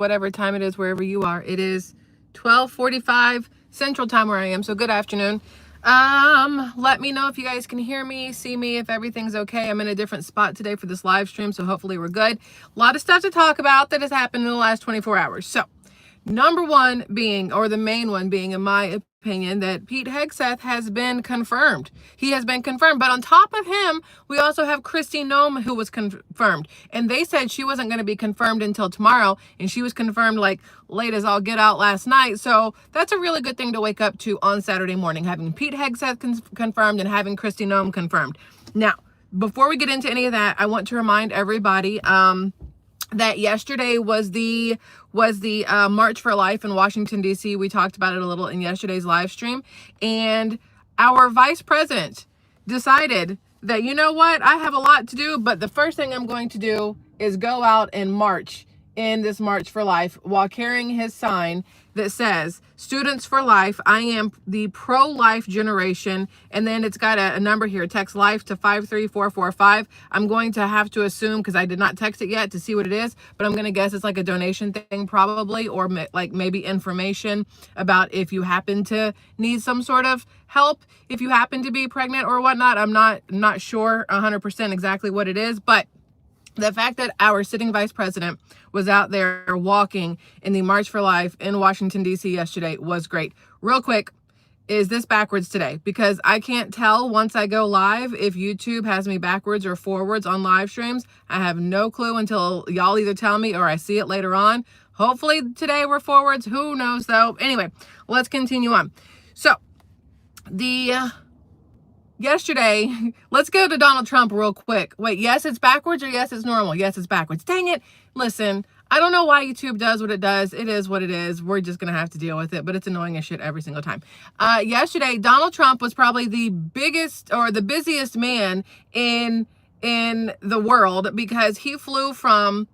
whatever time it is wherever you are. It is 12:45 Central Time where I am, so good afternoon. Let me know if you guys can hear me, see me, if everything's okay. I'm in a different spot today for this live stream, so hopefully we're good. A lot of stuff to talk about that has happened in the last 24 hours. So, number one being, or the main one being, in my opinion, that Pete Hegseth has been confirmed. He has been confirmed. But on top of him, we also have Kristi Noem, who was confirmed. And they said she wasn't going to be confirmed until tomorrow. And she was confirmed like late as all get out last night. So that's a really good thing to wake up to on Saturday morning, having Pete Hegseth confirmed and having Kristi Noem confirmed. Now, before we get into any of that, I want to remind everybody that yesterday was the March for Life in Washington, D.C. We talked about it a little in yesterday's live stream. And our vice president decided that, you know what, I have a lot to do, but the first thing I'm going to do is go out and march in this March for Life while carrying his sign that says, Students for Life, I am the pro-life generation. And then it's got a number here, text life to 53445. I'm going to have to assume, because I did not text it yet to see what it is, but I'm going to guess it's like a donation thing probably, or like maybe information about if you happen to need some sort of help, if you happen to be pregnant or whatnot. I'm not sure 100% exactly what it is, but the fact that our sitting vice president was out there walking in the March for Life in Washington, D.C. yesterday was great. Real quick, is this backwards today? Because I can't tell once I go live if YouTube has me backwards or forwards on live streams. I have no clue until y'all either tell me or I see it later on. Hopefully today we're forwards. Who knows though? Anyway, let's continue on. So, yesterday, let's go to Donald Trump real quick. Wait, yes, it's backwards or yes, it's normal? Yes, it's backwards. Dang it. Listen, I don't know why YouTube does what it does. It is what it is. We're just going to have to deal with it, but it's annoying as shit every single time. Yesterday, Donald Trump was probably the biggest or the busiest man in the world because he flew from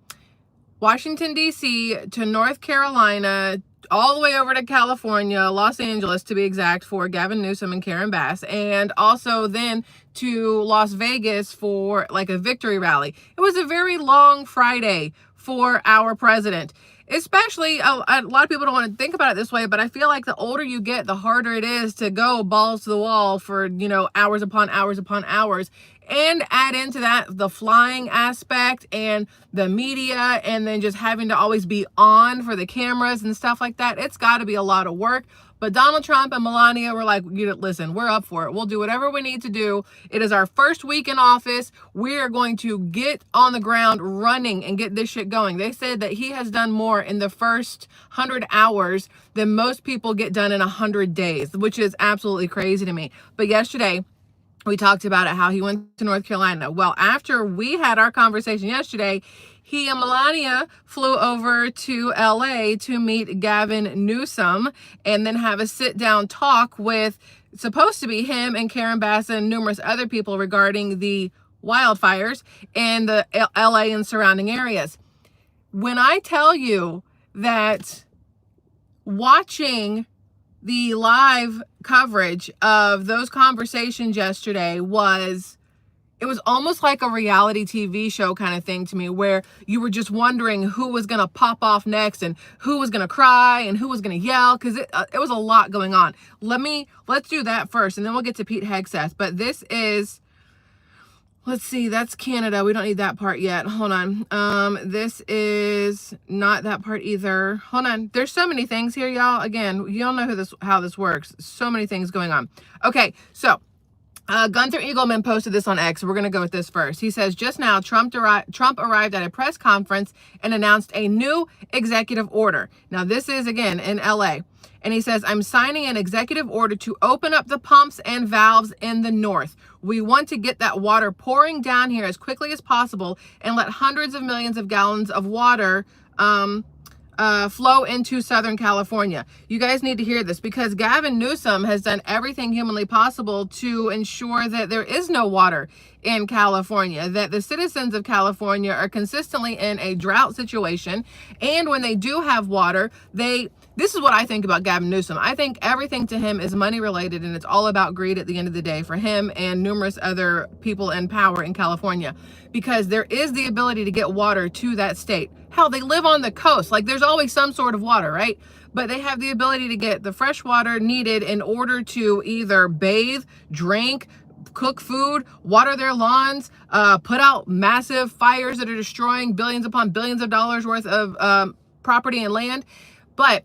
Washington, D.C. to North Carolina, all the way over to California, Los Angeles to be exact, for Gavin Newsom and Karen Bass, and also then to Las Vegas for like a victory rally. It was a very long Friday for our president. Especially, a lot of people don't want to think about it this way, but I feel like the older you get, the harder it is to go balls to the wall for, hours upon hours upon hours. And add into that the flying aspect and the media, and then just having to always be on for the cameras and stuff like that. It's got to be a lot of work. But Donald Trump and Melania were like, listen, we're up for it. We'll do whatever we need to do. It is our first week in office. We are going to get on the ground running and get this shit going. They said that he has done more in the first 100 hours than most people get done in 100 days, which is absolutely crazy to me. But yesterday, we talked about it, how he went to North Carolina. Well, after we had our conversation yesterday, he and Melania flew over to LA to meet Gavin Newsom and then have a sit-down talk with, supposed to be him and Karen Bass and numerous other people regarding the wildfires in the LA and surrounding areas. When I tell you that watching the live coverage of those conversations yesterday was almost like a reality TV show kind of thing to me, where you were just wondering who was going to pop off next and who was going to cry and who was going to yell, because it was a lot going on. Let's do that first, and then we'll get to Pete Hegseth. But this is, let's see, that's Canada. We don't need that part yet. Hold on. This is not that part either. Hold on. There's so many things here, y'all. Again, y'all know how this works. So many things going on. Okay, so Gunther Eagleman posted this on X. We're going to go with this first. He says, just now, Trump arrived at a press conference and announced a new executive order. Now, this is, again, in LA. And he says, I'm signing an executive order to open up the pumps and valves in the north. We want to get that water pouring down here as quickly as possible and let hundreds of millions of gallons of water flow into Southern California. You guys need to hear this, because Gavin Newsom has done everything humanly possible to ensure that there is no water in California, that the citizens of California are consistently in a drought situation. And when they do have water, they This is what I think about Gavin Newsom. I think everything to him is money related, and it's all about greed at the end of the day for him and numerous other people in power in California, because there is the ability to get water to that state. Hell, they live on the coast. Like, there's always some sort of water, right? But they have the ability to get the fresh water needed in order to either bathe, drink, cook food, water their lawns, put out massive fires that are destroying billions upon billions of dollars worth of property and land. But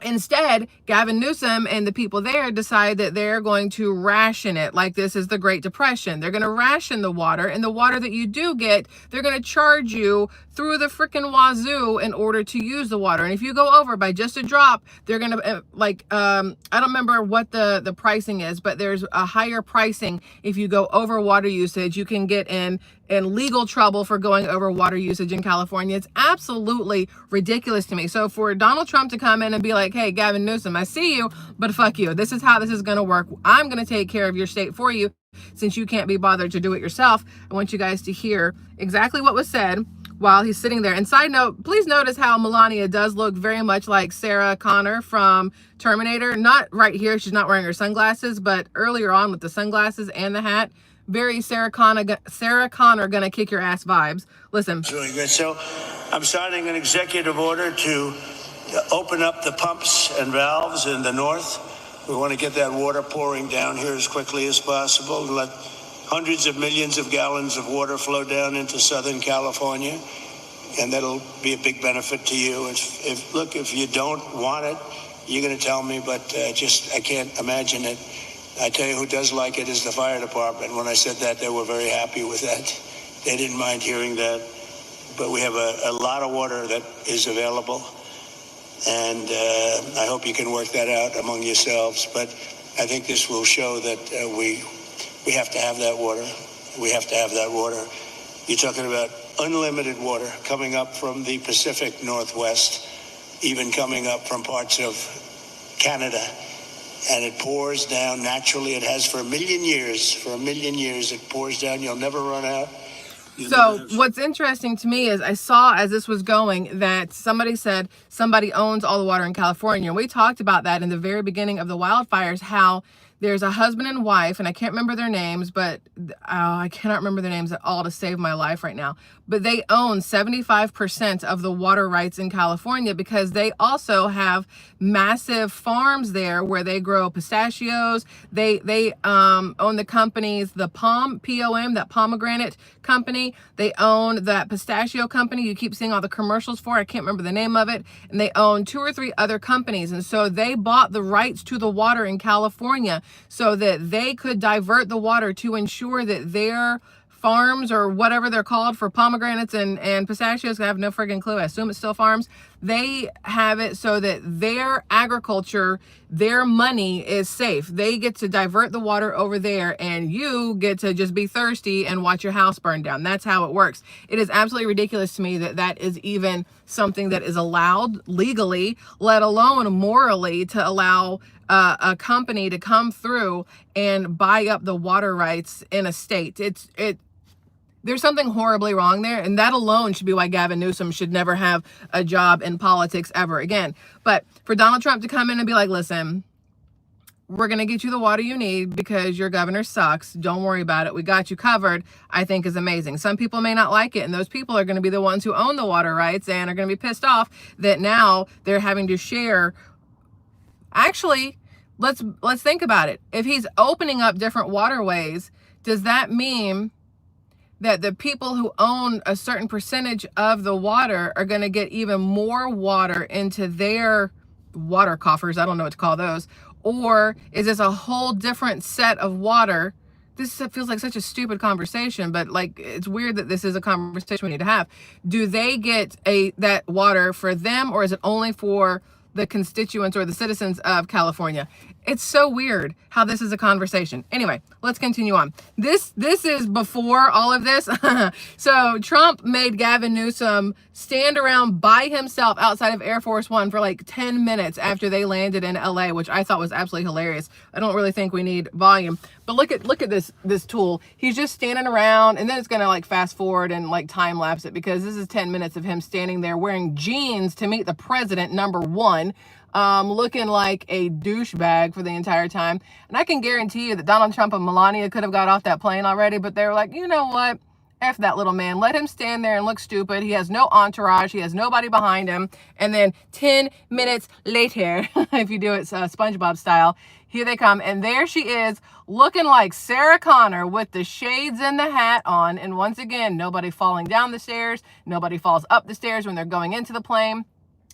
instead, Gavin Newsom and the people there decide that they're going to ration it like this is the Great Depression. They're going to ration the water, and the water that you do get, they're going to charge you through the freaking wazoo in order to use the water. And if you go over by just a drop, they're going to I don't remember what the pricing is, but there's a higher pricing if you go over water usage. You can get in legal trouble for going over water usage in California. It's absolutely ridiculous to me. So for Donald Trump to come in and be like, hey, Gavin Newsom, I see you, but fuck you. This is how this is going to work. I'm going to take care of your state for you since you can't be bothered to do it yourself. I want you guys to hear exactly what was said while he's sitting there. And side note, please notice how Melania does look very much like Sarah Connor from Terminator. Not right here. She's not wearing her sunglasses, but earlier on with the sunglasses and the hat. Very Sarah Connor gonna kick your ass vibes. Listen. It's really good. So I'm starting an executive order to open up the pumps and valves in the north. We want to get that water pouring down here as quickly as possible and let hundreds of millions of gallons of water flow down into Southern California. And that'll be a big benefit to you. If you don't want it, you're going to tell me, but I can't imagine it. I tell you who does like it is the fire department. When I said that, they were very happy with that. They didn't mind hearing that. But we have a lot of water that is available. And I hope you can work that out among yourselves. But I think this will show that we have to have that water. We have to have that water. You're talking about unlimited water coming up from the Pacific Northwest, even coming up from parts of Canada. And it pours down naturally. It has for a million years. For a million years, it pours down. You'll never run out. So what's interesting to me is I saw as this was going that somebody said somebody owns all the water in California. And we talked about that in the very beginning of the wildfires, how there's a husband and wife, and I can't remember their names, but I cannot remember their names at all to save my life right now. But they own 75% of the water rights in California because they also have massive farms there where they grow pistachios. They own the companies, the POM, that pomegranate company. They own that pistachio company you keep seeing all the commercials for. I can't remember the name of it. And they own 2 or 3 other companies. And so they bought the rights to the water in California so that they could divert the water to ensure that their farms, or whatever they're called for pomegranates and pistachios, I have no friggin' clue. I assume it's still farms. They have it so that their agriculture, their money is safe. They get to divert the water over there, and you get to just be thirsty and watch your house burn down. That's how it works. It is absolutely ridiculous to me that that is even something that is allowed legally, let alone morally, to allow a company to come through and buy up the water rights in a state. There's something horribly wrong there, and that alone should be why Gavin Newsom should never have a job in politics ever again. But for Donald Trump to come in and be like, listen, we're going to get you the water you need because your governor sucks. Don't worry about it. We got you covered, I think is amazing. Some people may not like it, and those people are going to be the ones who own the water rights and are going to be pissed off that now they're having to share. Actually, let's think about it. If he's opening up different waterways, does that mean that the people who own a certain percentage of the water are going to get even more water into their water coffers? I don't know what to call those. Or is this a whole different set of water? This feels like such a stupid conversation, but like, it's weird that this is a conversation we need to have. Do they get that water for them, or is it only for the constituents or the citizens of California? It's so weird how this is a conversation. Anyway, let's continue on. This is before all of this. So Trump made Gavin Newsom stand around by himself outside of Air Force One for like 10 minutes after they landed in LA, which I thought was absolutely hilarious. I don't really think we need volume, but look at this tool. He's just standing around, and then it's gonna like fast forward and like time lapse it because this is 10 minutes of him standing there wearing jeans to meet the president, number one. looking like a douchebag for the entire time. And I can guarantee you that Donald Trump and Melania could have got off that plane already, but they were like, you know what? F that little man. Let him stand there and look stupid. He has no entourage. He has nobody behind him. And then 10 minutes later, if you do it SpongeBob style, here they come. And there she is looking like Sarah Connor with the shades and the hat on. And once again, nobody falling down the stairs. Nobody falls up the stairs when they're going into the plane.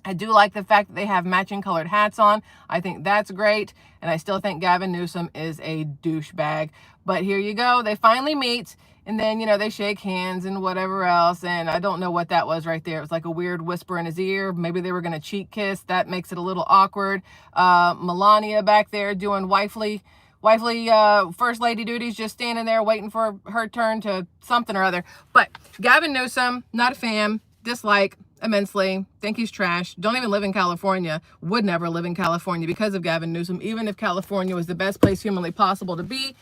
I do like the fact that they have matching colored hats on. I think that's great. And I still think Gavin Newsom is a douchebag. But here you go. They finally meet. And then, you know, they shake hands and whatever else. And I don't know what that was right there. It was like a weird whisper in his ear. Maybe they were going to cheek kiss. That makes it a little awkward. Melania back there doing wifely first lady duties, just standing there waiting for her turn to something or other. But Gavin Newsom, not a fan, dislike immensely, think he's trash, don't even live in California, would never live in California because of Gavin Newsom. Even if California was the best place humanly possible to be,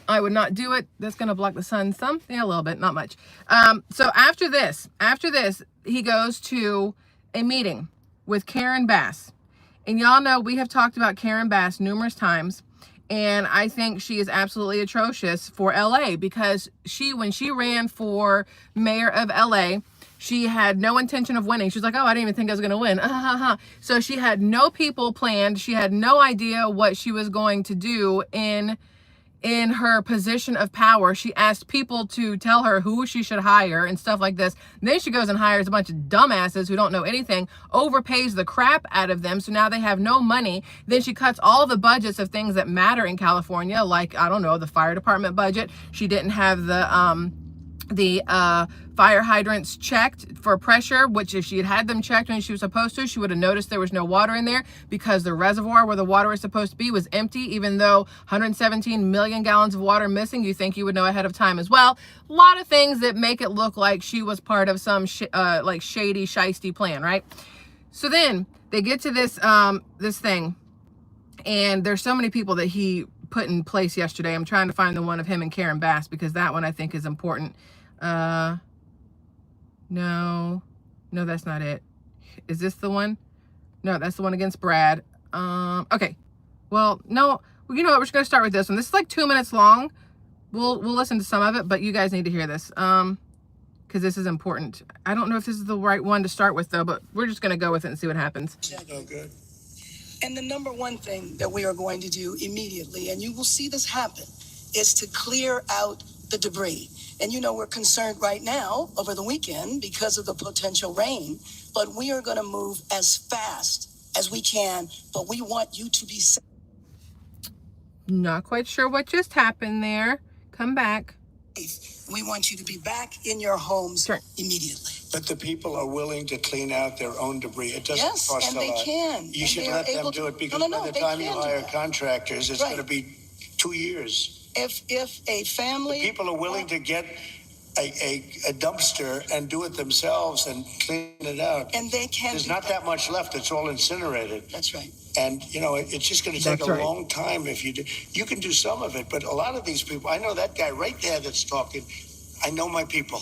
I would not do it. That's going to block the sun some. Yeah, a little bit, not much. So after this, he goes to a meeting with Karen Bass. And y'all know we have talked about Karen Bass numerous times. And I think she is absolutely atrocious for LA because when she ran for mayor of LA, she had no intention of winning. She was like, oh, I didn't even think I was going to win. So she had no people planned. She had no idea what she was going to do in her position of power. She asked people to tell her who she should hire and stuff like this. Then she goes and hires a bunch of dumbasses who don't know anything, overpays the crap out of them. So now they have no money. Then she cuts all the budgets of things that matter in California, like, I don't know, the fire department budget. She didn't have the fire hydrants checked for pressure, which if she had them checked when she was supposed to, she would have noticed there was no water in there because the reservoir where the water was supposed to be was empty, even though 117 million gallons of water missing. You think you would know ahead of time as well. A lot of things that make it look like she was part of some like shady, shisty plan, right? So then they get to this thing, and there's so many people that he put in place yesterday. I'm trying to find the one of him and Karen Bass because that one I think is important. No, that's not it. Is this the one? No, that's the one against Brad. Okay. Well, no, you know what? We're just going to start with this one. This is like 2 minutes long. We'll listen to some of it, but you guys need to hear this. Because this is important. I don't know if this is the right one to start with though, but we're just going to go with it and see what happens. Oh, good. And the number one thing that we are going to do immediately, and you will see this happen, is to clear out the debris. And you know, we're concerned right now over the weekend because of the potential rain, but we are going to move as fast as we can, but we want you to be safe. Not quite sure what just happened there. Come back. We want you to be back in your homes immediately. But the people are willing to clean out their own debris. It doesn't cost a lot. Yes, and they can. You should let them do it because by the time you hire contractors, it's going to be 2 years. If a family... The people are willing to get a dumpster and do it themselves and clean it out. And they can... There's not that much left. It's all incinerated. That's right. And, you know, it's just going to take a long time if you do. You can do some of it, but a lot of these people, I know that guy right there that's talking. I know my people.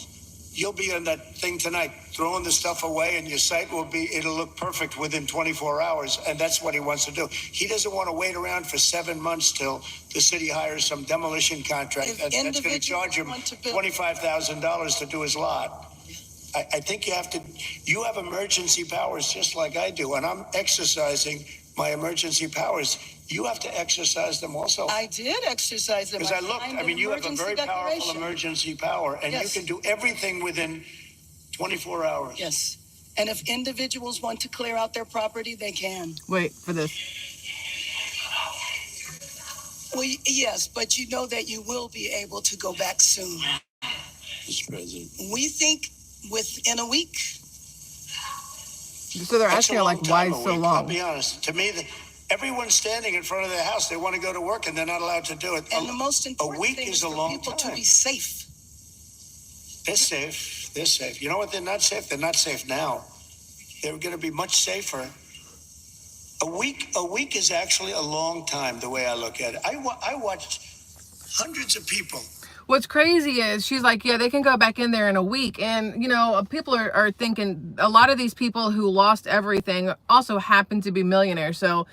You'll be on that thing tonight, throwing the stuff away, and your site it'll look perfect within 24 hours. And that's what he wants to do. He doesn't want to wait around for 7 months till the city hires some demolition contract. That's going to charge him $25,000 to do his lot. I think you have emergency powers just like I do. And I'm exercising my emergency powers. You have to exercise them also. I did exercise them. Because I looked, you have a very powerful emergency power, and you can do everything within 24 hours. Yes. And if individuals want to clear out their property, they can. Wait for this. Well, yes, but you know that you will be able to go back soon. Mr. President. We think within a week. So they're asking her, like, why so long? I'll be honest. To me, everyone's standing in front of their house. They want to go to work, and they're not allowed to do it. And the most important thing is for people to be safe. They're safe. They're safe. You know what? They're not safe. They're not safe now. They're going to be much safer. A week is actually a long time, the way I look at it. I watched hundreds of people. what's crazy is she's like, yeah, they can go back in there in a week. And, you know, people are thinking a lot of these people who lost everything also happen to be millionaires. So,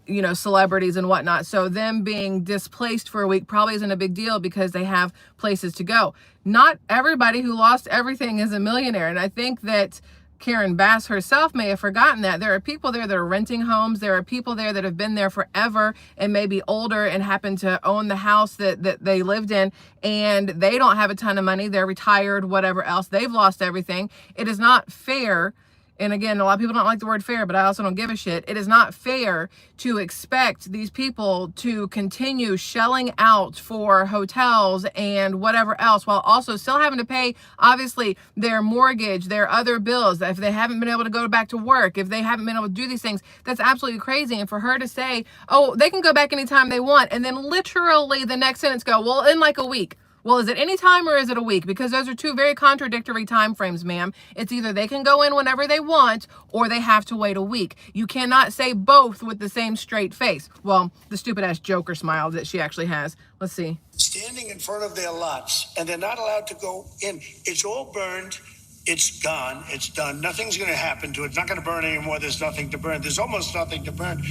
you know, celebrities and whatnot. So them being displaced for a week probably isn't a big deal because they have places to go. Not everybody who lost everything is a millionaire. And I think that Karen Bass herself may have forgotten that there are people there that are renting homes. There are people there that have been there forever and maybe older and happen to own the house that they lived in, and they don't have a ton of money. They're retired, whatever else. They've lost everything. It is not fair. And again, a lot of people don't like the word fair, but I also don't give a shit. It is not fair to expect these people to continue shelling out for hotels and whatever else while also still having to pay, obviously, their mortgage, their other bills. If they haven't been able to go back to work, if they haven't been able to do these things, that's absolutely crazy. And for her to say, oh, they can go back anytime they want, and then literally the next sentence go, well, in like a week. Well, is it any time or is it a week? Because those are two very contradictory time frames, ma'am. It's either they can go in whenever they want or they have to wait a week. You cannot say both with the same straight face. Well, the stupid ass Joker smile that she actually has. Let's see. Standing in front of their lots, and they're not allowed to go in. It's all burned. It's gone. It's done. Nothing's going to happen to it. It's not going to burn anymore. There's nothing to burn. There's almost nothing to burn.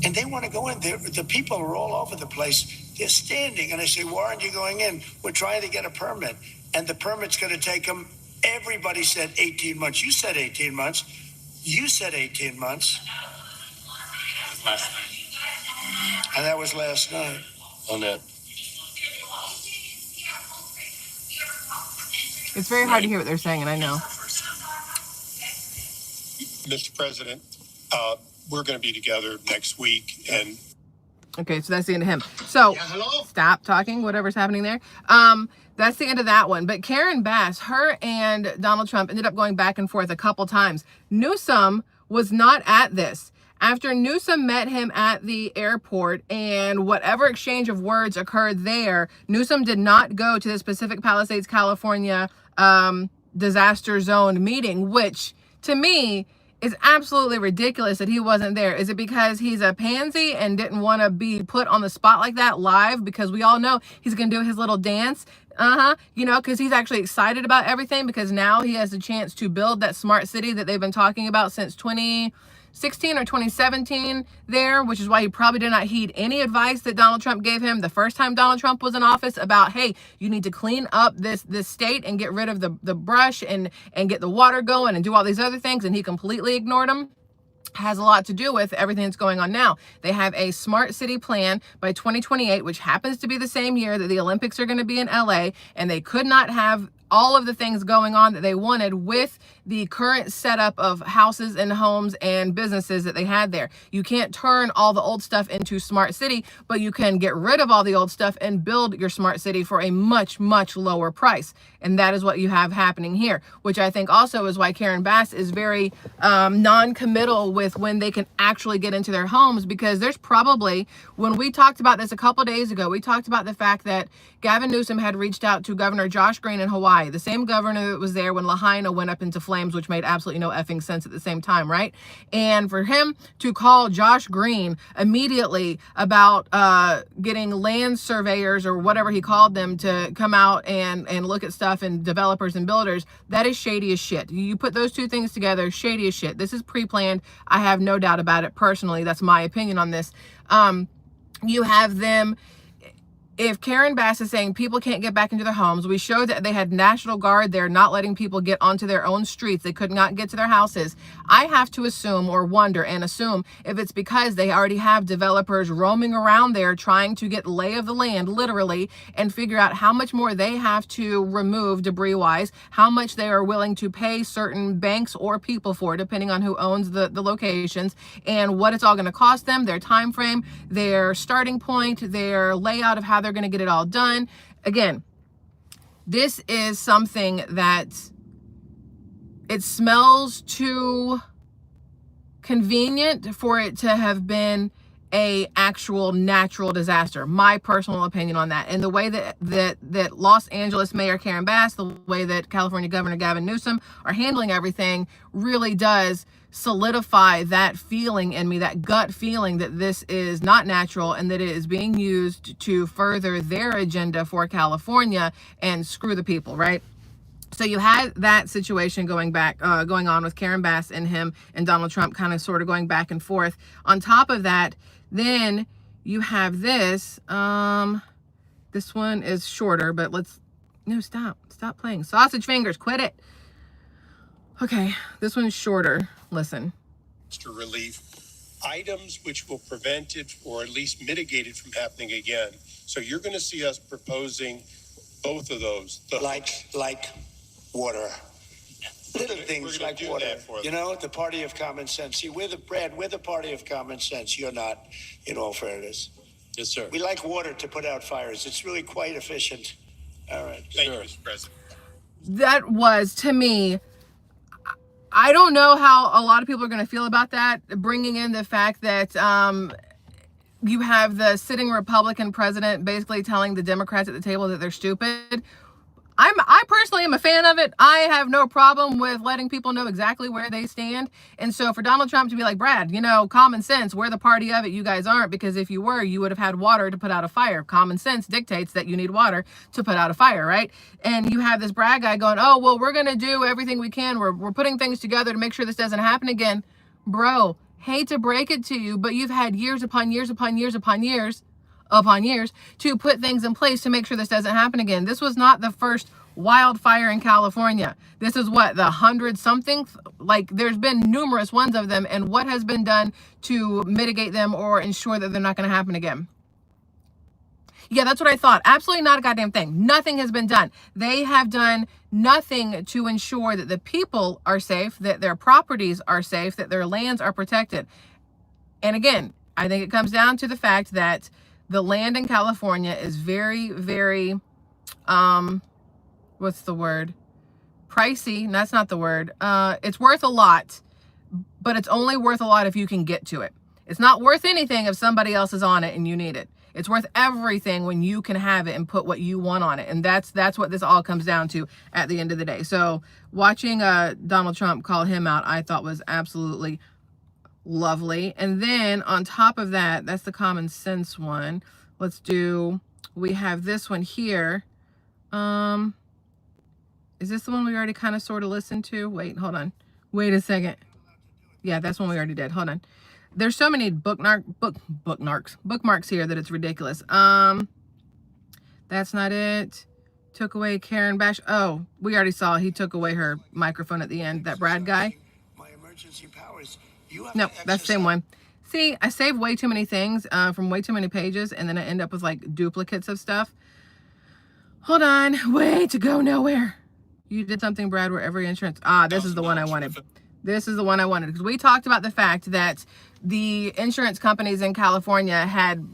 And they want to go in. The people are all over the place. They're standing. And I say, why aren't you going in? We're trying to get a permit. And the permit's going to take them. Everybody said 18 months. You said 18 months. You said 18 months. Last night. And that was last night. On that. It's very hard to hear what they're saying, and I know. Mr. President, we're going to be together next week, and okay, so that's the end of him. So stop talking, whatever's happening there. That's the end of that one. But Karen Bass, her and Donald Trump ended up going back and forth a couple times. Newsom was not at this. After Newsom met him at the airport and whatever exchange of words occurred there, Newsom did not go to the Pacific Palisades, California disaster zone meeting, which to me is absolutely ridiculous that he wasn't there. Is it because he's a pansy and didn't want to be put on the spot like that live? Because we all know he's going to do his little dance. You know, because he's actually excited about everything because now he has a chance to build that smart city that they've been talking about since 2016 or 2017 there, which is why he probably did not heed any advice that Donald Trump gave him the first time Donald Trump was in office about, hey, you need to clean up this state and get rid of the brush and get the water going and do all these other things. And he completely ignored them. Has a lot to do with everything that's going on now. They have a smart city plan by 2028, which happens to be the same year that the Olympics are going to be in LA, and they could not have all of the things going on that they wanted with the current setup of houses and homes and businesses that they had there. You can't turn all the old stuff into smart city, but you can get rid of all the old stuff and build your smart city for a much, much lower price. And that is what you have happening here, which I think also is why Karen Bass is very non-committal with when they can actually get into their homes, because there's probably, when we talked about this a couple days ago, we talked about the fact that Gavin Newsom had reached out to Governor Josh Green in Hawaii, the same governor that was there when Lahaina went up into flames, which made absolutely no effing sense at the same time, right? And for him to call Josh Green immediately about getting land surveyors or whatever he called them to come out and look at stuff and developers and builders, that is shady as shit. You put those two things together, shady as shit. This is pre-planned. I have no doubt about it personally. That's my opinion on this. You have them. If Karen Bass is saying people can't get back into their homes, we showed that they had National Guard there not letting people get onto their own streets. They could not get to their houses. I have to assume or wonder and assume if it's because they already have developers roaming around there trying to get lay of the land, literally, and figure out how much more they have to remove debris-wise, how much they are willing to pay certain banks or people for, depending on who owns the locations, and what it's all going to cost them, their time frame, their starting point, their layout of how they're going to get it all done. Again, this is something that it smells too convenient for it to have been a actual natural disaster. My personal opinion on that. And the way that Los Angeles Mayor Karen Bass, the way that California Governor Gavin Newsom are handling everything really does solidify that feeling in me, that gut feeling that this is not natural and that it is being used to further their agenda for California and screw the people, right? So you had that situation going on with Karen Bass and him and Donald Trump kind of sort of going back and forth. On top of that, then you have this. This one is shorter, but stop playing sausage fingers. Quit it. Okay, this one's shorter. Listen. To relief items which will prevent it or at least mitigate it from happening again. So you're going to see us proposing both of those. Like water. Little things like water. You know, the party of common sense. See, we're the party of common sense. You're not, in all fairness. Yes, sir. We like water to put out fires. It's really quite efficient. All right. Thank you, Mr. President. That was, to me, I don't know how a lot of people are going to feel about that, bringing in the fact that you have the sitting Republican president basically telling the Democrats at the table that they're stupid. I personally am a fan of it. I have no problem with letting people know exactly where they stand. And so for Donald Trump to be like, Brad, you know, common sense, we're the party of it. You guys aren't, because if you were, you would have had water to put out a fire. Common sense dictates that you need water to put out a fire, right? And you have this Brad guy going, oh, well, we're going to do everything we can. We're putting things together to make sure this doesn't happen again. Bro, hate to break it to you, but you've had years upon years upon years upon years to put things in place to make sure this doesn't happen again. This was not the first wildfire in California. This is what, the 100-something? Like, there's been numerous ones of them, and what has been done to mitigate them or ensure that they're not going to happen again? Yeah, that's what I thought. Absolutely not a goddamn thing. Nothing has been done. They have done nothing to ensure that the people are safe, that their properties are safe, that their lands are protected. And again, I think it comes down to the fact that the land in California is very, very, what's the word? Pricey. That's not the word. It's worth a lot, but it's only worth a lot if you can get to it. It's not worth anything if somebody else is on it and you need it. It's worth everything when you can have it and put what you want on it. And that's what this all comes down to at the end of the day. So watching Donald Trump call him out, I thought was absolutely lovely. And then on top of that, that's the common sense one. We have this one here. Is this the one we already kind of sort of listened to? Wait, hold on. Wait a second. Yeah, that's one we already did. Hold on. There's so many bookmarks here that it's ridiculous. That's not it. Took away Karen Bash. Oh, we already saw he took away her microphone at the end. That Brad guy. My emergency powers. No, that's the same one. See, I save way too many things from way too many pages, and then I end up with like duplicates of stuff. Hold on. Way to go nowhere. You did something, Brad, where every insurance... this is the one I wanted. This is the one I wanted, because we talked about the fact that the insurance companies in California had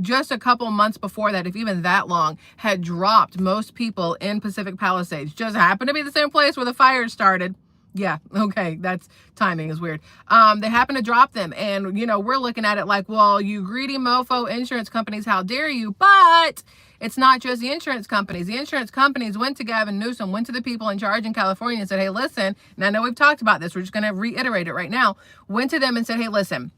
just a couple months before that, if even that long, had dropped most people in Pacific Palisades. Just happened to be the same place where the fires started. Yeah, okay, that's timing is weird. They happen to drop them, and, you know, we're looking at it like, well, you greedy mofo insurance companies, how dare you? But it's not just the insurance companies. The insurance companies went to Gavin Newsom, went to the people in charge in California and said, hey, listen, and I know we've talked about this, we're just going to reiterate it right now, went to them and said, hey, listen,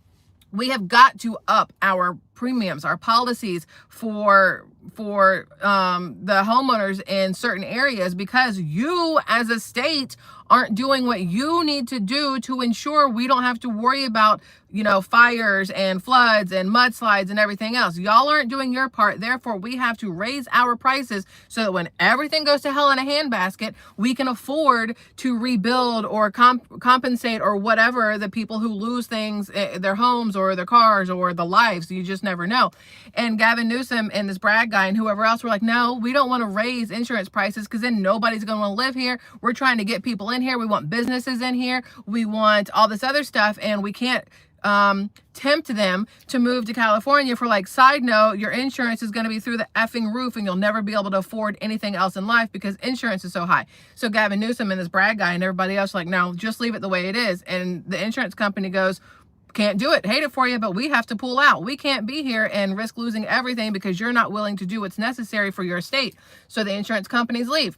we have got to up our premiums, our policies for the homeowners in certain areas, because you as a state aren't doing what you need to do to ensure we don't have to worry about, you know, fires and floods and mudslides and everything else. Y'all aren't doing your part. Therefore, we have to raise our prices so that when everything goes to hell in a handbasket, we can afford to rebuild or compensate or whatever the people who lose things, their homes or their cars or the lives. You just never know. And Gavin Newsom and this Brad guy and whoever else were like, no, we don't want to raise insurance prices because then nobody's going to want to live here. We're trying to get people in here. We want businesses in here. We want all this other stuff, and we can't tempt them to move to California for, like, side note, your insurance is going to be through the effing roof and you'll never be able to afford anything else in life because insurance is so high. So Gavin Newsom and this Brad guy and everybody else are like, no, just leave it the way it is. And the insurance company goes, can't do it, hate it for you, but we have to pull out. We can't be here and risk losing everything because you're not willing to do what's necessary for your state. So the insurance companies leave.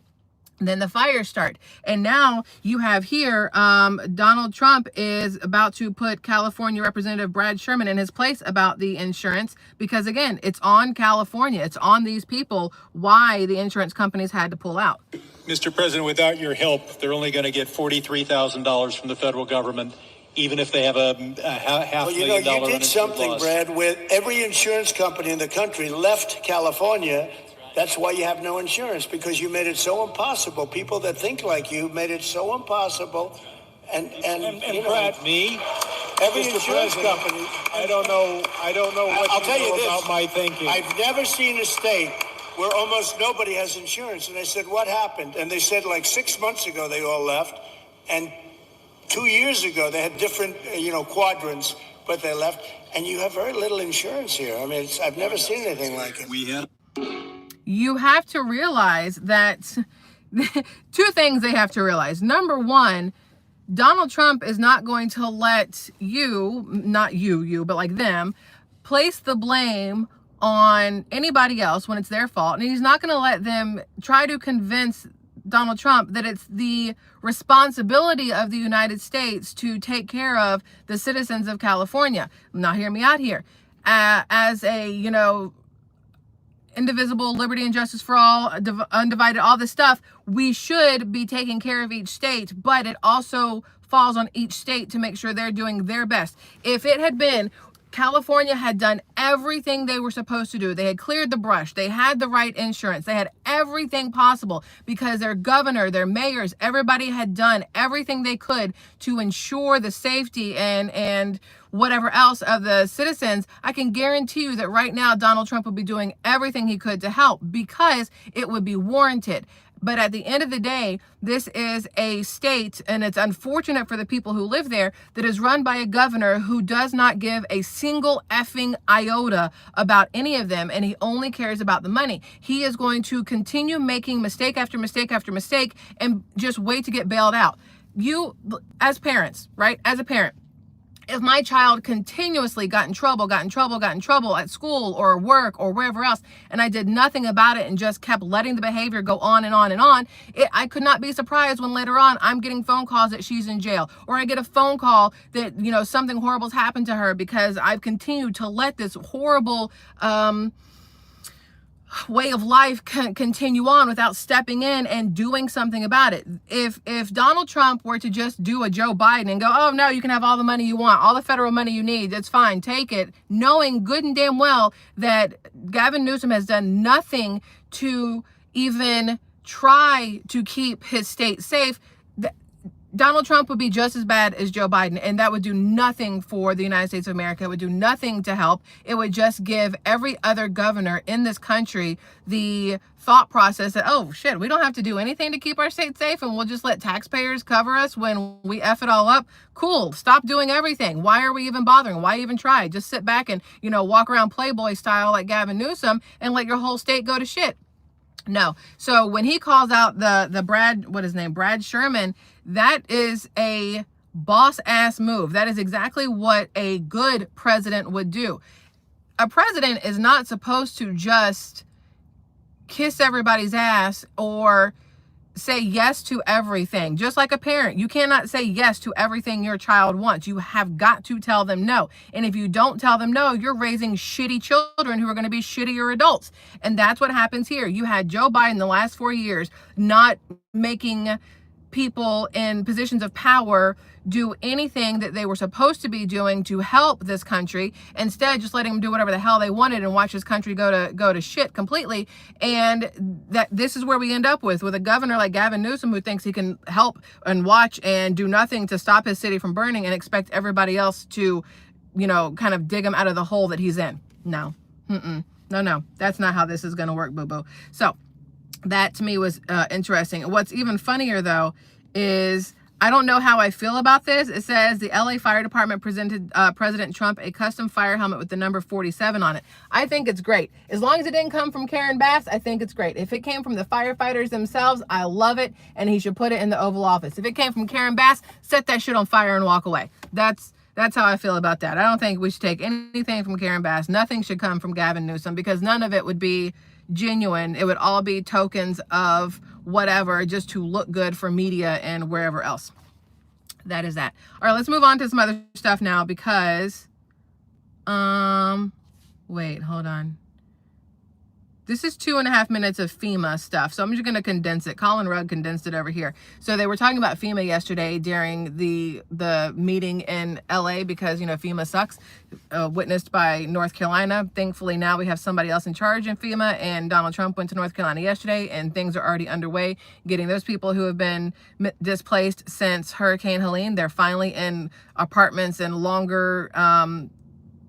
Then the fires start. And now you have here, Donald Trump is about to put California Representative Brad Sherman in his place about the insurance, because again, it's on California. It's on these people why the insurance companies had to pull out. Mr. President, without your help, they're only going to get $43,000 from the federal government, even if they have a half Well, million dollar you did something, loss. Brad, where every insurance company in the country left California. That's why you have no insurance, because you made it so impossible. People that think like you made it so impossible. And Brad, me, every Mr. insurance President, company. I don't know what I'll you tell you know this, about my thinking. I've never seen a state where almost nobody has insurance. And I said, what happened? And they said like 6 months ago they all left. And 2 years ago they had different, quadrants, but they left. And you have very little insurance here. I mean, I've never seen anything like it. You have to realize that two things they have to realize. Number one, Donald Trump is not going to let you, not you, but like them, place the blame on anybody else when it's their fault. And he's not going to let them try to convince Donald Trump that it's the responsibility of the United States to take care of the citizens of California. Now, hear me out here. As a, indivisible, liberty and justice for all, undivided, all this stuff, we should be taking care of each state, but it also falls on each state to make sure they're doing their best. If it had been California had done everything they were supposed to do, they had cleared the brush, they had the right insurance, they had everything possible because their governor, their mayors, everybody had done everything they could to ensure the safety and whatever else of the citizens, I can guarantee you that right now Donald Trump would be doing everything he could to help because it would be warranted. But at the end of the day, this is a state, and it's unfortunate for the people who live there, that is run by a governor who does not give a single effing iota about any of them, and he only cares about the money. He is going to continue making mistake after mistake after mistake and just wait to get bailed out. You, as parents, right? As a parent, if my child continuously got in trouble at school or work or wherever else, and I did nothing about it and just kept letting the behavior go on and on and on, I could not be surprised when later on I'm getting phone calls that she's in jail, or I get a phone call that, something horrible's happened to her because I've continued to let this horrible, way of life continue on without stepping in and doing something about it. If Donald Trump were to just do a Joe Biden and go, oh no, you can have all the money you want, all the federal money you need, that's fine, take it, knowing good and damn well that Gavin Newsom has done nothing to even try to keep his state safe, Donald Trump would be just as bad as Joe Biden, and that would do nothing for the United States of America. It would do nothing to help. It would just give every other governor in this country the thought process that, oh shit, we don't have to do anything to keep our state safe, and we'll just let taxpayers cover us when we F it all up. Cool, stop doing everything. Why are we even bothering? Why even try? Just sit back and, walk around Playboy style like Gavin Newsom and let your whole state go to shit. No. So when he calls out the Brad Sherman, that is a boss ass move. That is exactly what a good president would do. A president is not supposed to just kiss everybody's ass or say yes to everything. Just like a parent, you cannot say yes to everything your child wants. You have got to tell them no. And if you don't tell them no, you're raising shitty children who are going to be shittier adults. And that's what happens here. You had Joe Biden the last 4 years not making people in positions of power do anything that they were supposed to be doing to help this country. Instead, just letting them do whatever the hell they wanted and watch this country go to shit completely. And that this is where we end up with a governor like Gavin Newsom who thinks he can help and watch and do nothing to stop his city from burning and expect everybody else to, kind of dig him out of the hole that he's in. No. No. That's not how this is going to work, boo-boo. So that to me was interesting. What's even funnier though is I don't know how I feel about this. It says the LA Fire Department presented President Trump a custom fire helmet with the number 47 on it. I think it's great. As long as it didn't come from Karen Bass, I think it's great. If it came from the firefighters themselves, I love it, and he should put it in the Oval Office. If it came from Karen Bass, set that shit on fire and walk away. That's That's how I feel about that. I don't think we should take anything from Karen Bass. Nothing should come from Gavin Newsom, because none of it would be genuine. It would all be tokens of whatever, just to look good for media and wherever else. That is that. All right, let's move on to some other stuff now, because wait, hold on. This is 2.5 minutes of FEMA stuff, so I'm just going to condense it. Colin Rugg condensed it over here. So they were talking about FEMA yesterday during the meeting in LA, because, you know, FEMA sucks, witnessed by North Carolina. Thankfully, now we have somebody else in charge in FEMA, and Donald Trump went to North Carolina yesterday, and things are already underway getting those people who have been displaced since Hurricane Helene. They're finally in apartments and longer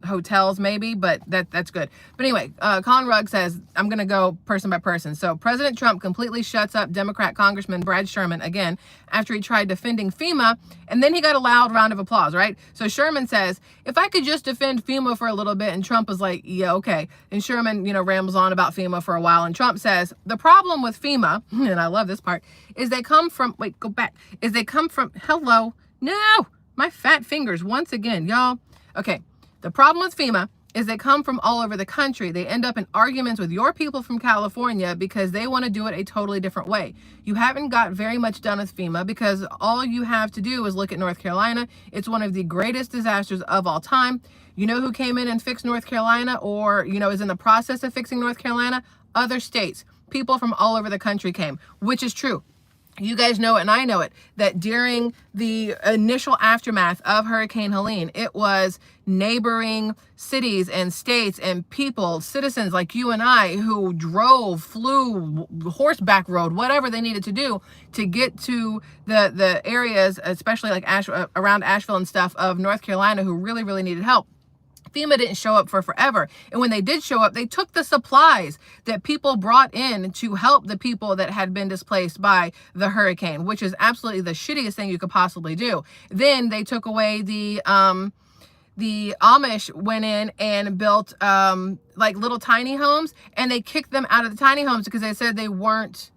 hotels maybe, but that's good. But anyway, Colin Rugg says, I'm going to go person by person. So President Trump completely shuts up Democrat Congressman Brad Sherman again after he tried defending FEMA, and then he got a loud round of applause, right? So Sherman says, if I could just defend FEMA for a little bit, and Trump was like, yeah, okay. And Sherman, you know, rambles on about FEMA for a while, and Trump says, the problem with FEMA, and I love this part, is they come from, wait, go back, is they come from, hello, no, my fat fingers once again, y'all. Okay. The problem with FEMA is they come from all over the country. They end up in arguments with your people from California because they want to do it a totally different way. You haven't got very much done with FEMA, because all you have to do is look at North Carolina. It's one of the greatest disasters of all time. You know who came in and fixed North Carolina, or, you know, is in the process of fixing North Carolina? Other states. People from all over the country came, which is true. You guys know it, and I know it, that during the initial aftermath of Hurricane Helene, it was neighboring cities and states and people, citizens like you and I, who drove, flew, horseback rode, whatever they needed to do to get to the areas, especially like around Asheville and stuff, of North Carolina, who really, really needed help. FEMA didn't show up for forever. And when they did show up, they took the supplies that people brought in to help the people that had been displaced by the hurricane, which is absolutely the shittiest thing you could possibly do. Then they took away the Amish went in and built like little tiny homes, and they kicked them out of the tiny homes because they said they weren't,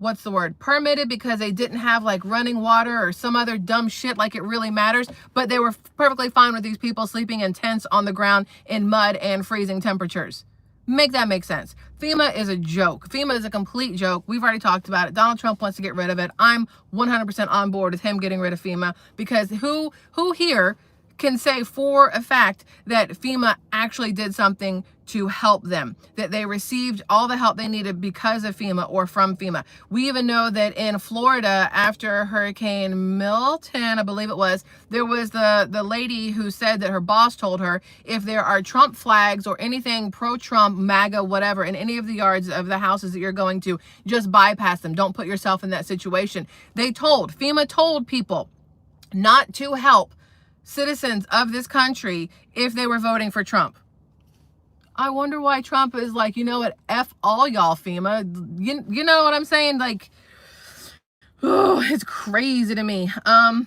what's the word, permitted, because they didn't have like running water or some other dumb shit like it really matters. But they were perfectly fine with these people sleeping in tents on the ground in mud and freezing temperatures. Make that make sense. FEMA is a joke. FEMA is a complete joke. We've already talked about it. Donald Trump wants to get rid of it. I'm 100% on board with him getting rid of FEMA, because who here can say for a fact that FEMA actually did something to help them, that they received all the help they needed because of FEMA or from FEMA? We even know that in Florida, after Hurricane Milton, I believe it was, there was the lady who said that her boss told her, if there are Trump flags or anything pro-Trump, MAGA, whatever, in any of the yards of the houses that you're going to, just bypass them. Don't put yourself in that situation. FEMA told people not to help citizens of this country if they were voting for Trump. I wonder why Trump is like, you know what, F all y'all, FEMA. You know what I'm saying? Like, oh, it's crazy to me. All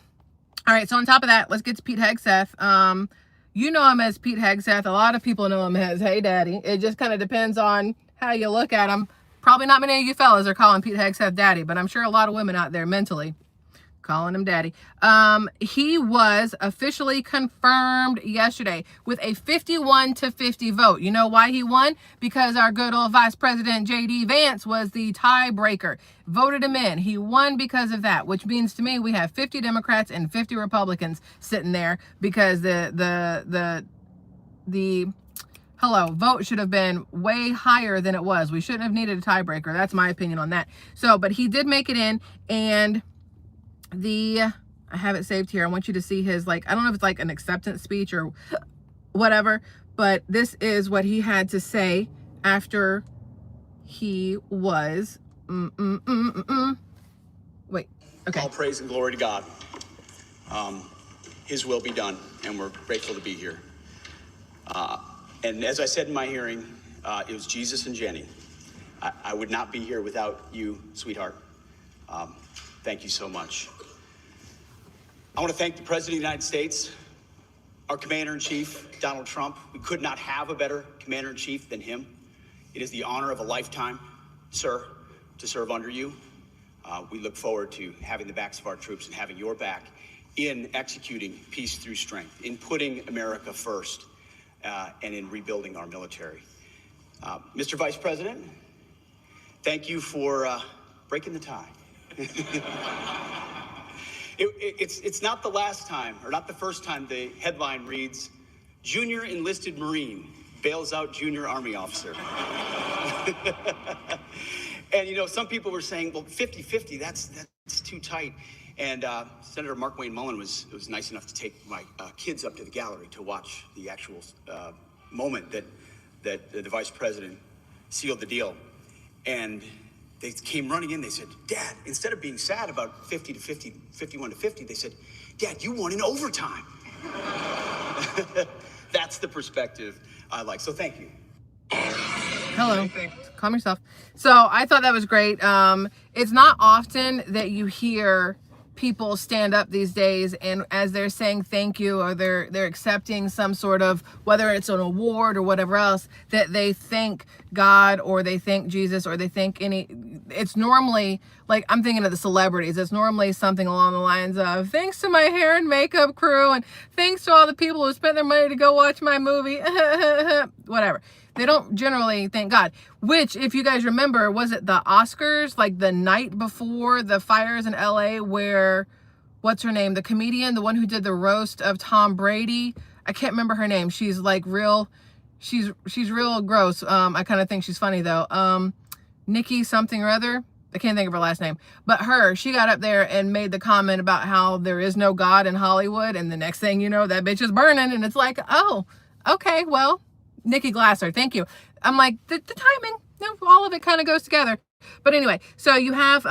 right, so on top of that, let's get to Pete Hegseth. You know him as Pete Hegseth. A lot of people know him as Hey Daddy. It just kind of depends on how you look at him. Probably not many of you fellas are calling Pete Hegseth Daddy, but I'm sure a lot of women out there mentally calling him daddy. He was officially confirmed yesterday with a 51-50 vote. You know why he won? Because our good old Vice President J.D. Vance was the tiebreaker. Voted him in. He won because of that, which means to me we have 50 Democrats and 50 Republicans sitting there, because the vote should have been way higher than it was. We shouldn't have needed a tiebreaker. That's my opinion on that. So, but he did make it in, and I have it saved here. I want you to see his, like, I don't know if it's like an acceptance speech or whatever, but this is what he had to say after he was, wait, okay. All praise and glory to God. His will be done, and we're grateful to be here. And as I said in my hearing, it was Jesus and Jenny. I would not be here without you, sweetheart. Thank you so much. I want to thank the President of the United States, our Commander-in-Chief, Donald Trump. We could not have a better Commander-in-Chief than him. It is the honor of a lifetime, sir, to serve under you. We look forward to having the backs of our troops and having your back in executing peace through strength, in putting America first, and in rebuilding our military. Mr. Vice President, thank you for breaking the tie. It's not the last time, or not the first time the headline reads, Junior Enlisted Marine bails out Junior Army Officer. And, you know, some people were saying, well, 50-50, that's too tight. And Senator Mark Wayne Mullen was nice enough to take my kids up to the gallery to watch the actual moment that the Vice President sealed the deal. And they came running in. They said, Dad, instead of being sad about 50-50, 51-50, they said, Dad, you won in overtime. That's the perspective I like. So thank you. Hello. Calm yourself. So I thought that was great. It's not often that you hear people stand up these days and as they're saying thank you, or they're accepting some sort of, whether it's an award or whatever else, that they thank God or they thank Jesus or they thank it's normally, like, I'm thinking of the celebrities, it's normally something along the lines of, thanks to my hair and makeup crew, and thanks to all the people who spent their money to go watch my movie, whatever. They don't generally thank God, which, if you guys remember, was it the Oscars, like the night before the fires in LA, where, what's her name? The comedian, the one who did the roast of Tom Brady. I can't remember her name. She's like she's real gross. I kind of think she's funny though. Nikki something or other. I can't think of her last name, but she got up there and made the comment about how there is no God in Hollywood. And the next thing you know, that bitch is burning. And it's like, oh, okay, well, Nikki Glasser, thank you. I'm like, the timing, all of it kind of goes together. But anyway, so you have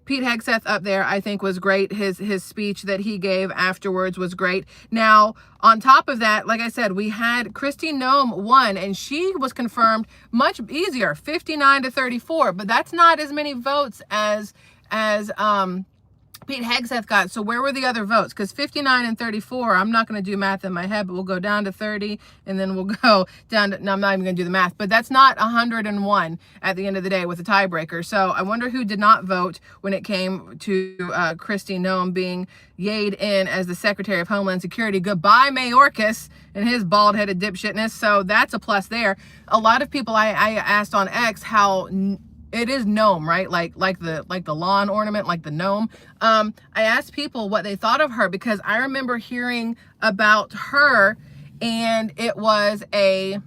Pete Hegseth up there, I think was great. His speech that he gave afterwards was great. Now, on top of that, like I said, we had Kristi Noem won, and she was confirmed much easier, 59-34, but that's not as many votes as Pete Hegseth got. So where were the other votes? Because 59 and 34, I'm not going to do math in my head, but we'll go down to 30 and then we'll go down to, no, I'm not even going to do the math, but that's not 101 at the end of the day with a tiebreaker. So I wonder who did not vote when it came to Kristi Noem being yayed in as the Secretary of Homeland Security. Goodbye, Mayorkas and his bald-headed dipshitness. So that's a plus there. A lot of people, I asked on X how it is gnome, right? Like the lawn ornament, like the gnome. I asked people what they thought of her, because I remember hearing about her, and it was a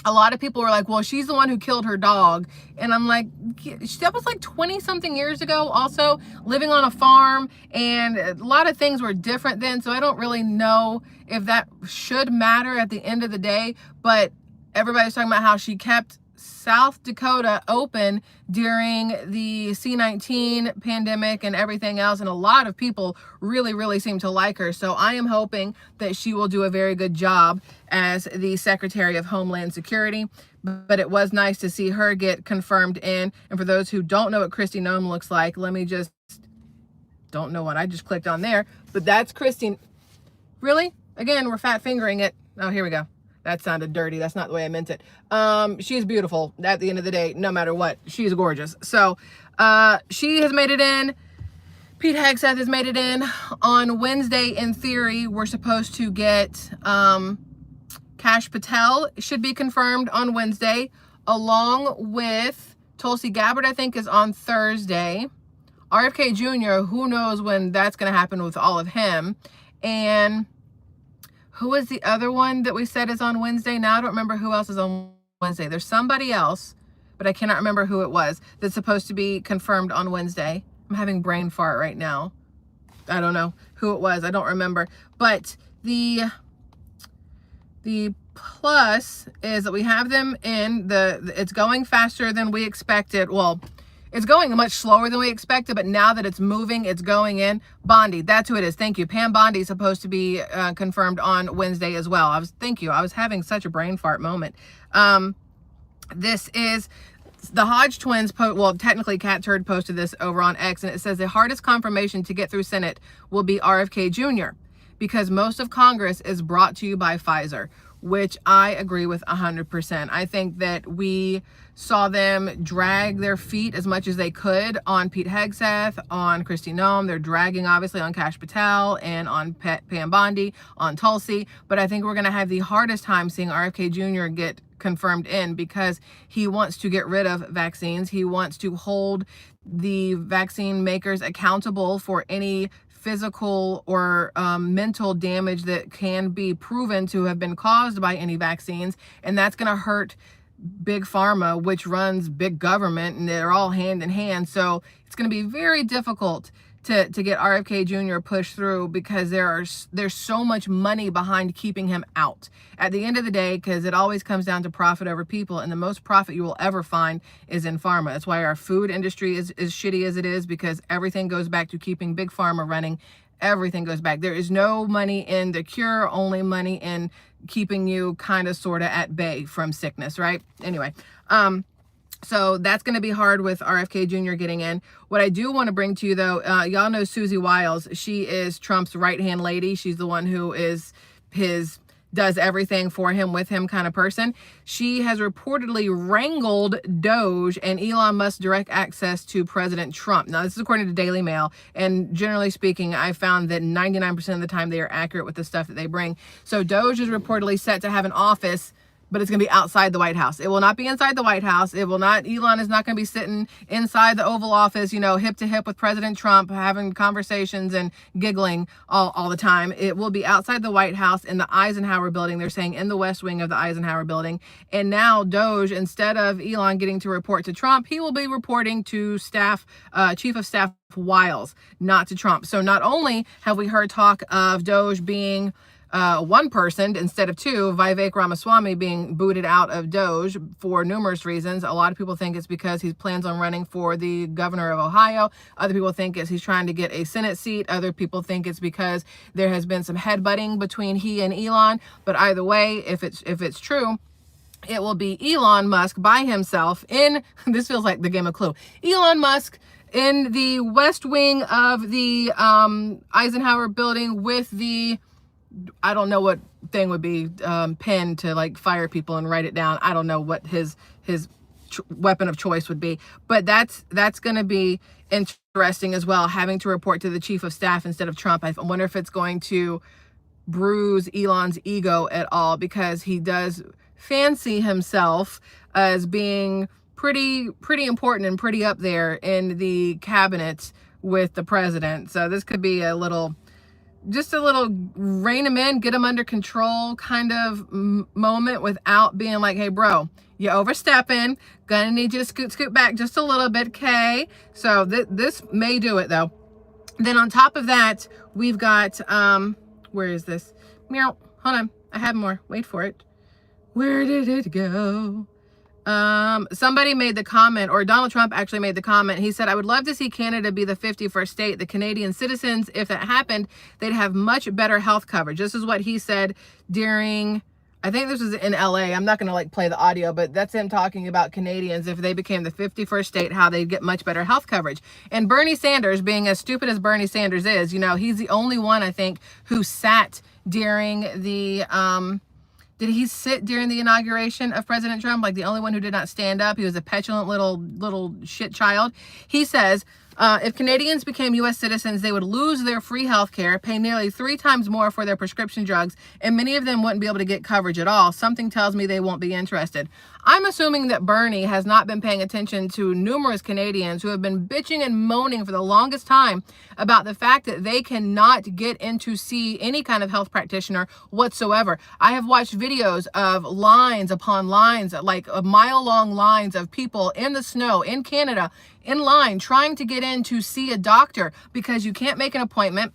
lot of people were like, well, she's the one who killed her dog. And I'm like, that was like 20 something years ago, also living on a farm, and a lot of things were different then. So I don't really know if that should matter at the end of the day, but everybody's talking about how she kept South Dakota open during the C-19 pandemic and everything else, and a lot of people really seem to like her. So I am hoping that she will do a very good job as the Secretary of Homeland Security. But it was nice to see her get confirmed in. And for those who don't know what Kristi Noem looks like, let me just, don't know what I just clicked on there, but that's Kristi. Really? Again, we're fat fingering it. Oh, here we go. That sounded dirty. That's not the way I meant it. She's beautiful at the end of the day, no matter what. She's gorgeous. So she has made it in. Pete Hegseth has made it in. On Wednesday, in theory, we're supposed to get Kash Patel should be confirmed on Wednesday, along with Tulsi Gabbard, I think, is on Thursday. RFK Jr., who knows when that's going to happen with all of him. And who is the other one that we said is on Wednesday? Now I don't remember who else is on Wednesday. There's somebody else, but I cannot remember who it was that's supposed to be confirmed on Wednesday. I'm having brain fart right now. I don't know who it was. I don't remember. But the plus is that we have them in it's going faster than we expected. Well, it's going much slower than we expected, but now that it's moving, it's going in. Bondi, that's who it is. Thank you. Pam Bondi is supposed to be confirmed on Wednesday as well. Thank you. I was having such a brain fart moment. This is the Hodge twins. Well, technically, Kat Turd posted this over on X, and it says the hardest confirmation to get through Senate will be RFK Jr. because most of Congress is brought to you by Pfizer. which I agree with 100%. I think that we saw them drag their feet as much as they could on Pete Hegseth, on Kristi Noem. They're dragging obviously on Kash Patel and on Pam Bondi, on Tulsi. But I think we're going to have the hardest time seeing RFK Jr. get confirmed in, because he wants to get rid of vaccines. He wants to hold the vaccine makers accountable for any physical or mental damage that can be proven to have been caused by any vaccines. And that's going to hurt big pharma, which runs big government, and they're all hand in hand. So it's going to be very difficult to get RFK Jr. pushed through, because there's so much money behind keeping him out. At the end of the day, because it always comes down to profit over people, and the most profit you will ever find is in pharma. That's why our food industry is shitty as it is, because everything goes back to keeping big pharma running. Everything goes back. There is no money in the cure, only money in keeping you kind of sort of at bay from sickness, right? Anyway, so that's going to be hard with RFK Jr. getting in. What I do want to bring to you, though, y'all know Susie Wiles. She is Trump's right-hand lady. She's the one who is does everything for him, with him kind of person. She has reportedly wrangled DOGE and Elon Musk's direct access to President Trump. Now, this is according to Daily Mail, and generally speaking, I found that 99% of the time they are accurate with the stuff that they bring. So DOGE is reportedly set to have an office, but it's going to be outside the White House. It will not be inside the White House. Elon is not going to be sitting inside the Oval Office, hip to hip with President Trump, having conversations and giggling all the time. It will be outside the White House in the Eisenhower building. They're saying in the West Wing of the Eisenhower building. And now DOGE, instead of Elon getting to report to Trump, he will be reporting to Chief of Staff Wiles, not to Trump. So not only have we heard talk of DOGE being one person instead of two, Vivek Ramaswamy being booted out of DOGE for numerous reasons. A lot of people think it's because he plans on running for the governor of Ohio. Other people think it's he's trying to get a Senate seat. Other people think it's because there has been some headbutting between he and Elon. But either way, if it's true, it will be Elon Musk by himself in, this feels like the game of Clue, Elon Musk in the West Wing of the Eisenhower building with the, I don't know what thing would be pen to like fire people and write it down. I don't know what his weapon of choice would be, but that's going to be interesting as well, having to report to the chief of staff instead of Trump. I wonder if it's going to bruise Elon's ego at all, because he does fancy himself as being pretty important and pretty up there in the cabinet with the president. So this could be just a little rein him in, get him under control kind of moment, without being like, hey, bro, you're overstepping. Gonna need you to scoot back just a little bit, okay? So this may do it, though. Then on top of that, we've got, where is this? Meow, hold on. I have more. Wait for it. Where did it go? Somebody made the comment, or Donald Trump actually made the comment. He said, I would love to see Canada be the 51st state. The Canadian citizens, if that happened, they'd have much better health coverage. This is what he said during, I think this was in LA. I'm not going to play the audio, but that's him talking about Canadians. If they became the 51st state, how they'd get much better health coverage. And Bernie Sanders, being as stupid as Bernie Sanders is, he's the only one, I think, who sat during the, did he sit during the inauguration of President Trump? Like the only one who did not stand up. He was a petulant little shit child. He says, if Canadians became U.S. citizens, they would lose their free health care, pay nearly 3 times more for their prescription drugs, and many of them wouldn't be able to get coverage at all. Something tells me they won't be interested. I'm assuming that Bernie has not been paying attention to numerous Canadians who have been bitching and moaning for the longest time about the fact that they cannot get in to see any kind of health practitioner whatsoever. I have watched videos of lines upon lines, like a mile-long lines of people in the snow in Canada, in line, trying to get in to see a doctor because you can't make an appointment.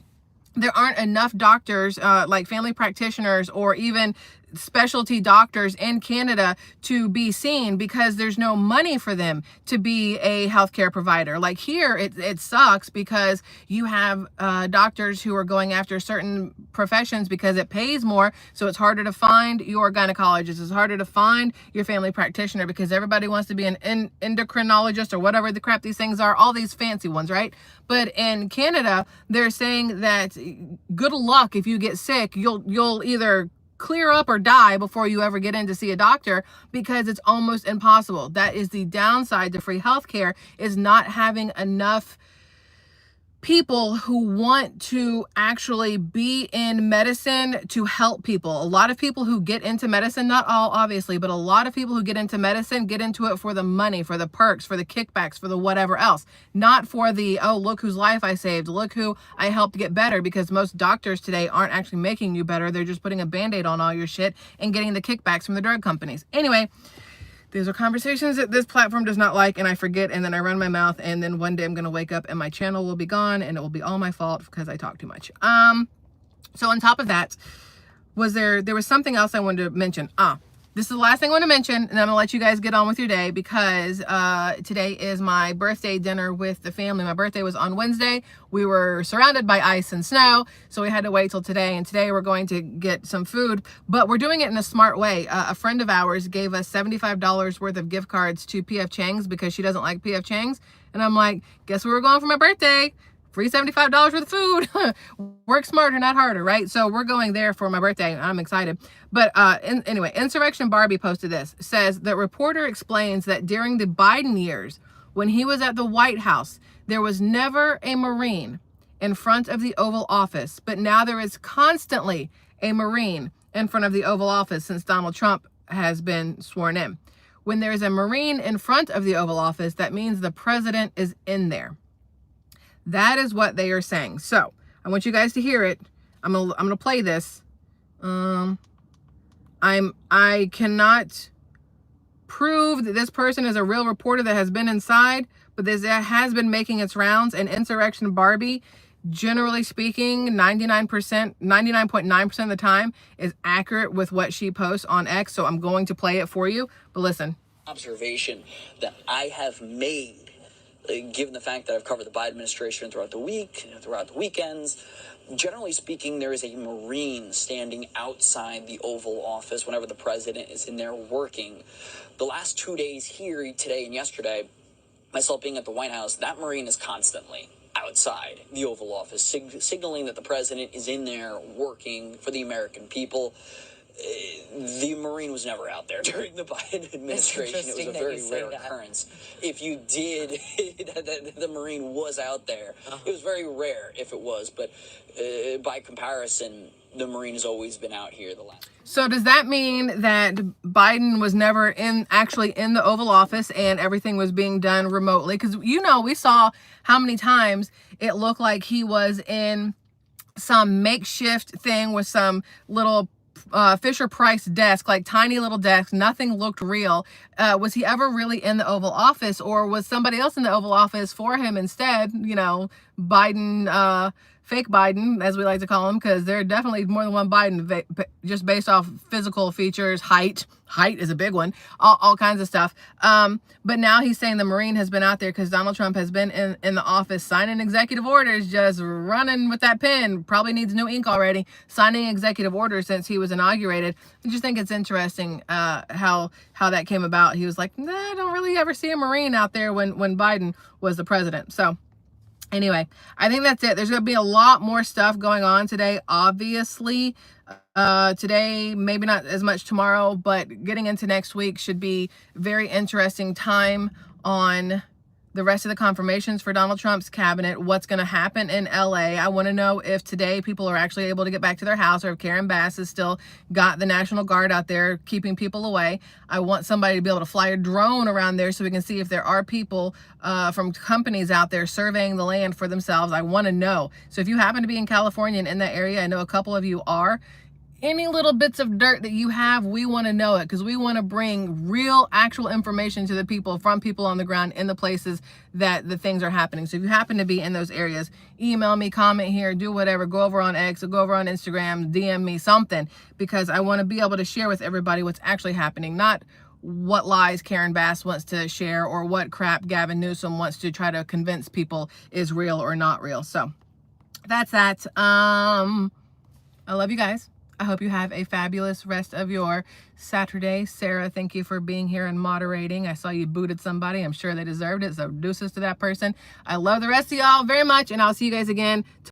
There aren't enough doctors, like family practitioners or even specialty doctors in Canada to be seen, because there's no money for them to be a healthcare provider. Like here, it sucks because you have doctors who are going after certain professions because it pays more. So it's harder to find your gynecologist. It's harder to find your family practitioner because everybody wants to be an endocrinologist or whatever the crap these things are, all these fancy ones, right? But in Canada, they're saying that good luck if you get sick. You'll either clear up or die before you ever get in to see a doctor, because it's almost impossible. That is the downside to free healthcare, is not having enough people who want to actually be in medicine to help people. A lot of people who get into medicine, not all obviously, but a lot of people who get into medicine get into it for the money, for the perks, for the kickbacks, for the whatever else, not for the, oh, look whose life I saved, look who I helped get better, because most doctors today aren't actually making you better. They're just putting a band-aid on all your shit and getting the kickbacks from the drug companies. Anyway, these are conversations that this platform does not like, and I forget, and then I run my mouth, and then one day I'm going to wake up and my channel will be gone, and it will be all my fault because I talk too much. So on top of that, there was something else I wanted to mention. This is the last thing I want to mention, and I'm going to let you guys get on with your day, because today is my birthday dinner with the family. My birthday was on Wednesday. We were surrounded by ice and snow, so we had to wait till today. And today we're going to get some food, but we're doing it in a smart way. A friend of ours gave us $75 worth of gift cards to P.F. Chang's because she doesn't like P.F. Chang's. And I'm like, guess where we're going for my birthday? Free $75 worth of food. Work smarter, not harder, right? So we're going there for my birthday. I'm excited. But anyway, Insurrection Barbie posted this. Says, the reporter explains that during the Biden years, when he was at the White House, there was never a Marine in front of the Oval Office. But now there is constantly a Marine in front of the Oval Office since Donald Trump has been sworn in. When there's a Marine in front of the Oval Office, that means the president is in there. That is what they are saying. So I want you guys to hear it. I'm gonna play this. I cannot prove that this person is a real reporter that has been inside, but this has been making its rounds. And Insurrection Barbie, generally speaking, 99.9% of the time is accurate with what she posts on X. So I'm going to play it for you. But listen. Observation that I have made, given the fact that I've covered the Biden administration throughout the week, throughout the weekends, generally speaking, there is a Marine standing outside the Oval Office whenever the president is in there working. The last 2 days here, today and yesterday, myself being at the White House, that Marine is constantly outside the Oval Office, signaling that the president is in there working for the American people. The Marine was never out there during the Biden administration. It was a very rare occurrence. If you did, the Marine was out there. It was very rare if it was, but by comparison, the Marine has always been out here the last. So does that mean that Biden was never actually in the Oval Office and everything was being done remotely? Because, we saw how many times it looked like he was in some makeshift thing with some little Fisher-Price desk, like tiny little desk. Nothing looked real. Was he ever really in the Oval Office, or was somebody else in the Oval Office for him instead? Biden, fake Biden, as we like to call him, because there are definitely more than one Biden, just based off physical features. Height is a big one, all kinds of stuff. But now he's saying the Marine has been out there because Donald Trump has been in the office signing executive orders, just running with that pen. Probably needs new ink already, signing executive orders since he was inaugurated. I just think it's interesting how that came about. He was like, nah, I don't really ever see a Marine out there when Biden was the president. So anyway, I think that's it. There's going to be a lot more stuff going on today, obviously. Today, maybe not as much tomorrow, but getting into next week should be very interesting time on the rest of the confirmations for Donald Trump's cabinet, what's going to happen in LA. I want to know if today people are actually able to get back to their house, or if Karen Bass has still got the National Guard out there keeping people away. I want somebody to be able to fly a drone around there so we can see if there are people from companies out there surveying the land for themselves. I want to know. So if you happen to be in California and in that area, I know a couple of you are, any little bits of dirt that you have, we want to know it, because we want to bring real, actual information to the people, from people on the ground in the places that the things are happening. So if you happen to be in those areas, email me, comment here, do whatever, go over on X or go over on Instagram, DM me something, because I want to be able to share with everybody what's actually happening, not what lies Karen Bass wants to share or what crap Gavin Newsom wants to try to convince people is real or not real. So that's that. I love you guys. I hope you have a fabulous rest of your Saturday. Sarah, thank you for being here and moderating. I saw you booted somebody. I'm sure they deserved it. So deuces to that person. I love the rest of y'all very much, and I'll see you guys again